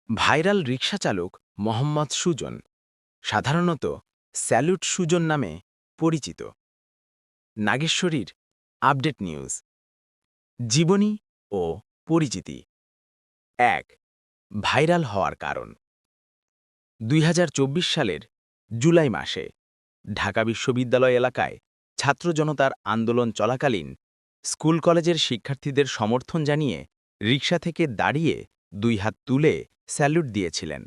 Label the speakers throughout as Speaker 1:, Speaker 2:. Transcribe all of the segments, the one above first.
Speaker 1: Viral rickshaw চালক মোহাম্মদ সুজন সাধারণত salute Sujan নামে পরিচিত। নাগেশ্বরীর আপডেট নিউজ। জীবনী ও পরিচিতি। ১. ভাইরাল হওয়ার কারণ। ২০২৪ সালের জুলাই মাসে ঢাকা বিশ্ববিদ্যালয় এলাকায় ছাত্র জনতার আন্দোলন চলাকালীন স্কুল কলেজের শিক্ষার্থীদের সমর্থন জানিয়ে রিকশা থেকে দাঁড়িয়ে দুই হাত তুলে স্যালুট দিয়েছিলেন।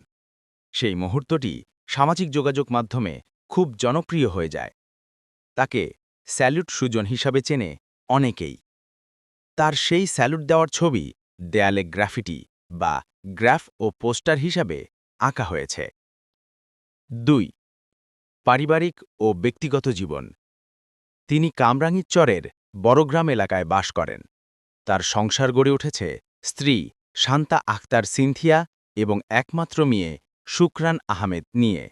Speaker 1: সেই মুহূর্তটি সামাজিক যোগাযোগ মাধ্যমে খুব জনপ্রিয় হয়ে যায়। তাকে স্যালুট সুজন হিসাবে চেনে অনেকেই। তার সেই স্যালুট দেওয়ার ছবি দেয়ালে গ্রাফিটি বা গ্রাফ ও পোস্টার হিসাবে আঁকা হয়েছে। ২. পারিবারিক ও ব্যক্তিগত জীবন। তিনি কামরাঙ্গীরচরের বড়গ্রাম এলাকায় বাস করেন। তার সংসার গড়ে উঠেছে স্ত্রী শান্তা আক্তার সিনথিয়া এবং একমাত্র মেয়ে শুকরান আহমেদ নিয়ে।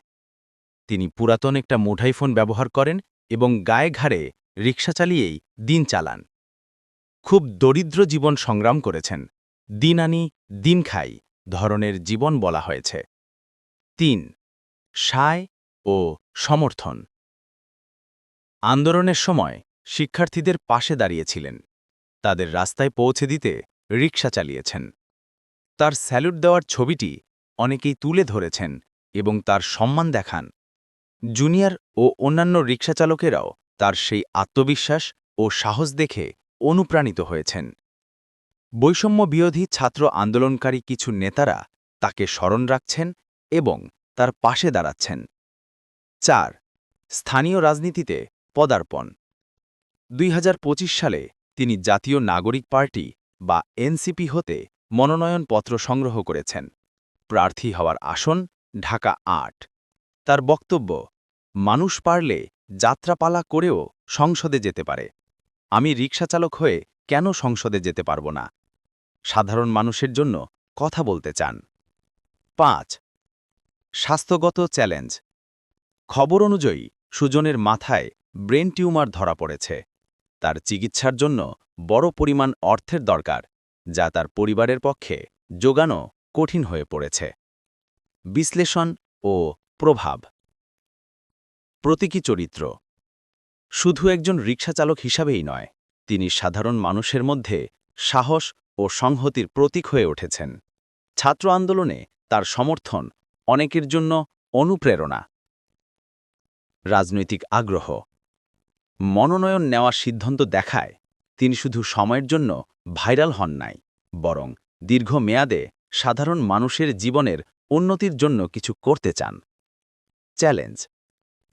Speaker 1: তিনি পুরাতন একটা মুঠাইফোন ব্যবহার করেন এবং গায়ে ঘাড়ে রিকশা চালিয়েই দিন চালান। খুব দরিদ্র জীবন সংগ্রাম করেছেন। দিন আনি দিন খাই ধরনের জীবন বলা হয়েছে। ৩. সায় ও সমর্থন। আন্দোলনের সময় শিক্ষার্থীদের পাশে দাঁড়িয়েছিলেন। তাদের রাস্তায় পৌঁছে দিতে রিকশা চালিয়েছেন। তার স্যালুট দেওয়ার ছবিটি অনেকেই তুলে ধরেছেন এবং তার সম্মান দেখান। জুনিয়র ও অন্যান্য রিকশা চালকেরাও তার সেই আত্মবিশ্বাস ও সাহস দেখে অনুপ্রাণিত হয়েছেন। বৈষম্য বিরোধী ছাত্র আন্দোলনকারী কিছু নেতারা তাকে স্মরণ রাখছেন এবং তার পাশে দাঁড়াচ্ছেন। ৪. স্থানীয় রাজনীতিতে পদার্পণ। ২০২৫ সালে তিনি জাতীয় নাগরিক পার্টি বা এনসিপি হতে মনোনয়নপত্র সংগ্রহ করেছেন। প্রার্থী হওয়ার আসন ঢাকা ৮। তার বক্তব্য, মানুষ পারলে যাত্রাপালা করেও সংসদে যেতে পারে। আমি রিকশাচালক হয়ে কেন সংসদে যেতে পারব না? সাধারণ মানুষের জন্য কথা বলতে চান। ৫. স্বাস্থ্যগত চ্যালেঞ্জ। খবর অনুযায়ী সুজনের মাথায় ব্রেন টিউমার ধরা পড়েছে। তার চিকিৎসার জন্য বড় পরিমাণ অর্থের দরকার, যা তার পরিবারের পক্ষে জোগানো কঠিন হয়ে পড়েছে। বিশ্লেষণ ও প্রভাব। প্রতীকী চরিত্র। শুধু একজন রিকশাচালক হিসাবেই নয়, তিনি সাধারণ মানুষের মধ্যে সাহস ও সংহতির প্রতীক হয়ে উঠেছেন। ছাত্র আন্দোলনে তার সমর্থন অনেকের জন্য অনুপ্রেরণা। রাজনৈতিক আগ্রহ। মনোনয়ন নেওয়ার সিদ্ধান্ত দেখায় তিনি শুধু সময়ের জন্য ভাইরাল হন নাই, বরং দীর্ঘমেয়াদে সাধারণ মানুষের জীবনের উন্নতির জন্য কিছু করতে চান। চ্যালেঞ্জ।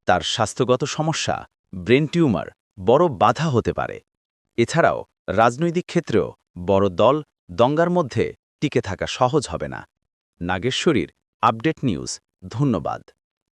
Speaker 1: তার স্বাস্থ্যগত সমস্যা, ব্রেন টিউমার বড় বাধা হতে পারে। এছাড়াও রাজনৈতিক ক্ষেত্রেও বড় দল দঙ্গার মধ্যে টিকে থাকা সহজ হবে না। নাগেশ্বরীর আপডেট নিউজ। ধন্যবাদ।